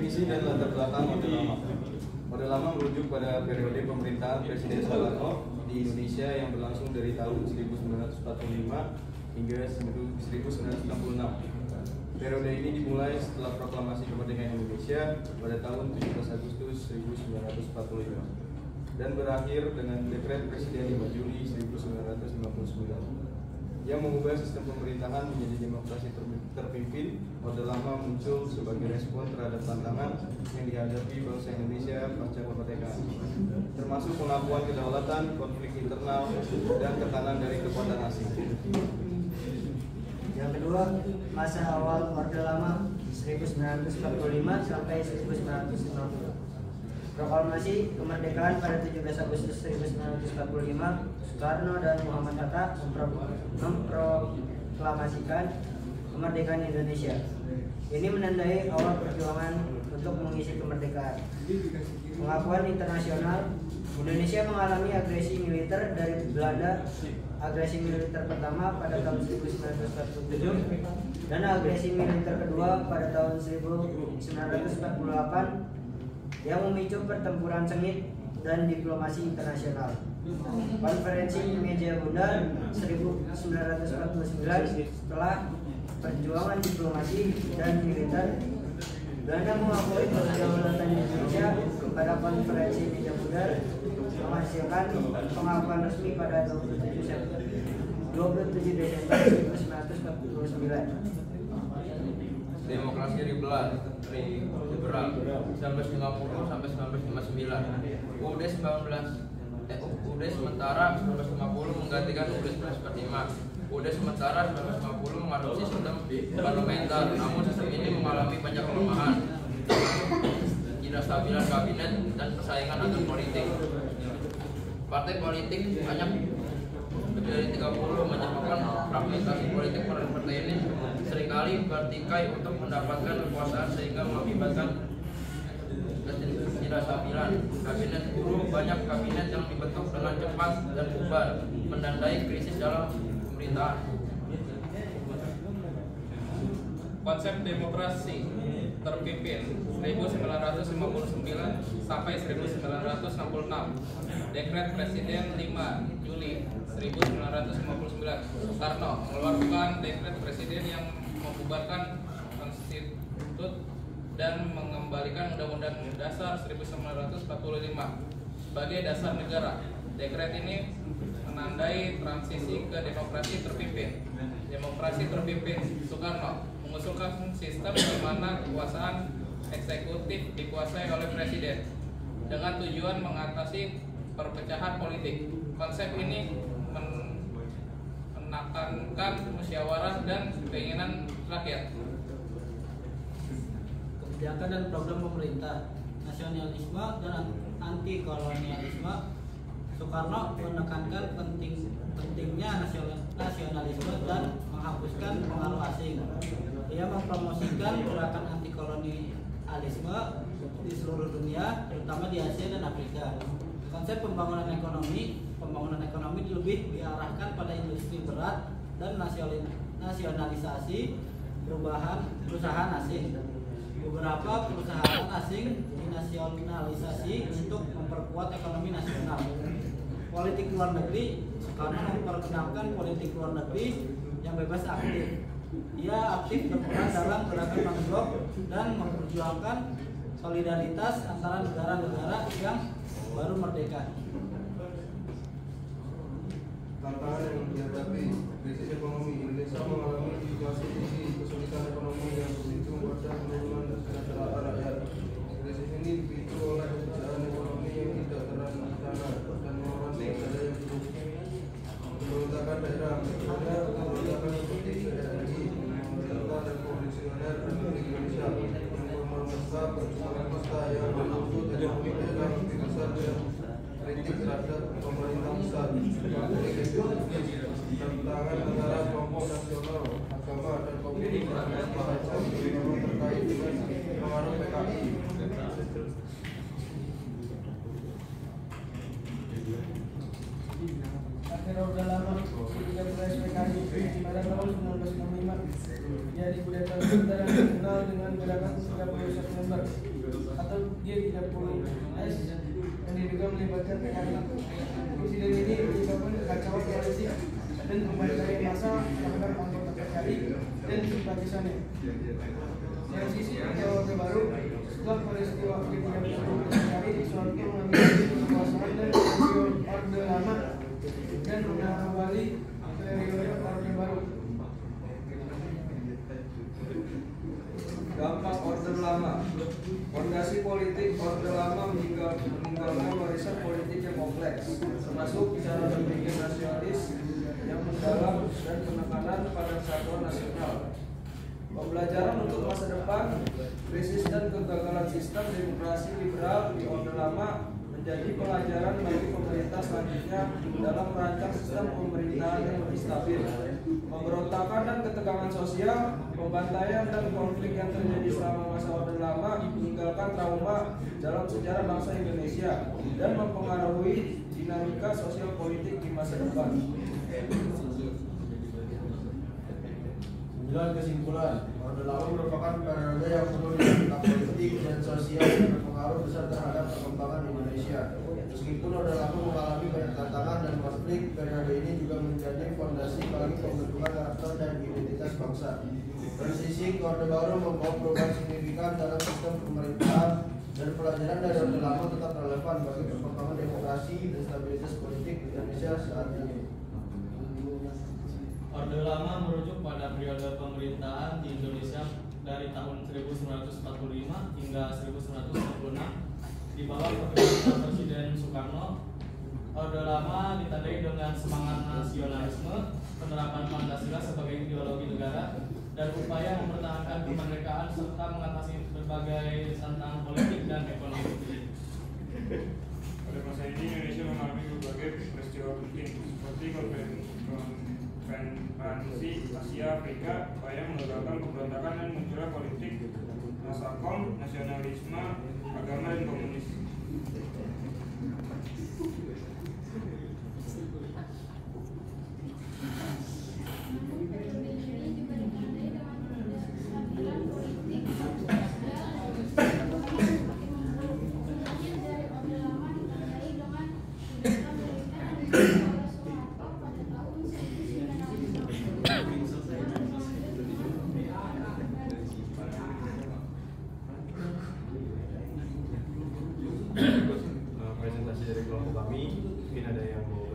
Definisi dan latar belakang Orde Lama. Orde Lama merujuk pada periode pemerintahan Presiden Soekarno di Indonesia yang berlangsung dari tahun 1945 hingga 1966. Periode ini dimulai setelah proklamasi kemerdekaan Indonesia pada tahun 17 Agustus 1945 dan berakhir dengan Dekret Presiden 5 Juli 1959 yang mengubah sistem pemerintahan menjadi demokrasi terpimpin. Orde Lama muncul sebagai respon terhadap tantangan yang dihadapi bangsa Indonesia pasca kemerdekaan, termasuk pengakuan kedaulatan, konflik internal, dan tekanan dari kekuatan asing. Yang kedua, masa awal Orde Lama 1945 sampai 1950. Proklamasi kemerdekaan pada 17 Agustus 1945, Soekarno dan Muhammad Hatta memproklamasikan kemerdekaan Indonesia. Ini menandai awal perjuangan untuk mengisi kemerdekaan. Pengakuan internasional, Indonesia mengalami agresi militer dari Belanda. Agresi militer pertama pada tahun 1947 dan agresi militer kedua pada tahun 1948 yang memicu pertempuran sengit dan diplomasi internasional. Konferensi Meja Bundar 1949, setelah perjuangan diplomasi dan militer, Belanda mengakui kedaulatan Indonesia. Pada konferensi Meja Bundar menghasilkan pengakuan resmi pada 27 Desember 1949. Demokrasi liberal 1950 sampai 1959. UUD sementara 1950 menggantikan UUD 1945. UUD sementara 1950 mengadopsi sistem parlementer, namun sistem ini mengalami banyak kelemahan, ketidakstabilan kabinet dan persaingan antar politik. Partai politik banyak lebih dari 30 menyebabkan fragmentasi politik. Partai ini seringkali bertikai untuk mendapatkan kekuasaan sehingga mengakibatkan ketidakstabilan. Kabinet buruh, banyak kabinet yang dibentuk dengan cepat dan bubar, menandai krisis dalam pemerintahan. Konsep demokrasi terpimpin 1959 sampai 1966. Dekret Presiden 5 Juli 1959. Soekarno mengeluarkan dekret presiden yang membubarkan konstitusi dan mengembalikan Undang-Undang Dasar 1945 sebagai dasar negara. Dekret ini menandai transisi ke demokrasi terpimpin. Demokrasi terpimpin Soekarno mengusulkan sistem di mana kekuasaan eksekutif dikuasai oleh presiden dengan tujuan mengatasi perpecahan politik. Konsep ini menekankan musyawarah dan keinginan rakyat. Kebijakan dan program pemerintah, nasionalisme dan anti kolonialisme. Soekarno menekankan pentingnya nasionalisme dan menghapuskan pengaruh asing. Ia mempromosikan gerakan anti kolonialisme di seluruh dunia, terutama di Asia dan Afrika. Konsep pembangunan ekonomi lebih diarahkan pada industri berat dan nasionalisasi perusahaan asing. Beberapa perusahaan asing dinasionalisasi untuk memperkuat ekonomi nasional. Politik luar negeri, Soekarno memperkenalkan politik luar negeri yang bebas aktif. Ia aktif berperan dalam gerakan non-blok dan memperjuangkan solidaritas antara negara-negara yang baru merdeka. Tantangan yang dihadapi krisis ekonomi, Indonesia mengalami situasi kesulitan ekonomi yang begitu pada penurunan kesejahteraan rakyat. Krisis ini dipicu oleh kebijakan ekonomi yang tidak terencana dan mengurangi daya yang buruk. Pemberontakan daerah, pemberontakan seperti PSRI, pemerintah dan komisioner Republik Indonesia yang memerintah perjuangan kota yang menuntut ekonomi daerah lebih besar dan kritik terhadap pemerintah pusat. Tantangan antara kelompok nasional, agama dan komunitas terkait dengan pengaruh PKI. Akhir Orde Lama 13 PKI pada tahun 1965 jadi kudeta militer yang dikenal dengan gerakan 30 September. tulisannya. Yang sisi Orde Baru, setelah peristiwa Akademi PKI suatu mengambil kekuasaan dan Orde Lama dan mengawali periode Orde Baru. Dampak Orde Lama. Fondasi politik Orde Lama meninggalkan warisan politik yang kompleks, termasuk cara berpikir nasionalis yang mendalam dan penekanan pada kesatuan nasional. Pembelajaran untuk masa depan, krisis dan kegagalan sistem demokrasi liberal di Orde Lama menjadi pelajaran bagi pemerintah selanjutnya dalam merancang sistem pemerintahan yang lebih stabil. Pemberontakan dan ketegangan sosial, pembantaian dan konflik yang terjadi selama masa Orde Lama meninggalkan trauma dalam sejarah bangsa Indonesia dan mempengaruhi dinamika sosial politik di masa depan. Menjelaskan kesimpulan, Orde Lama merupakan periode yang penuh dinamika politik dan sosial yang berpengaruh besar terhadap perkembangan Indonesia. Meskipun Orde Lama mengalami banyak tantangan dan konflik, periode ini juga menjadi fondasi bagi pembentukan karakter dan identitas bangsa. Transisi ke Orde Baru membawa perubahan signifikan dalam sistem pemerintahan dan pelajaran dari Orde Lama tetap relevan bagi perkembangan demokrasi dan stabilitas politik Indonesia saat ini. Orde Lama merujuk pada periode pemerintahan di Indonesia dari tahun 1945 hingga 1966 di bawah kepemimpinan Presiden Soekarno. Orde Lama ditandai dengan semangat nasionalisme, penerapan Pancasila sebagai ideologi negara, dan upaya mempertahankan kemerdekaan serta mengatasi berbagai tantangan politik dan ekonomi. Pada masa ini Indonesia mengalami berbagai peristiwa penting seperti konferensi Asia Afrika, upaya menggagalkan pemberontakan dan munculnya politik nasakom, nasionalisme, agama dan komunis. Presentasi dari kelompok kami, mungkin ada yang mau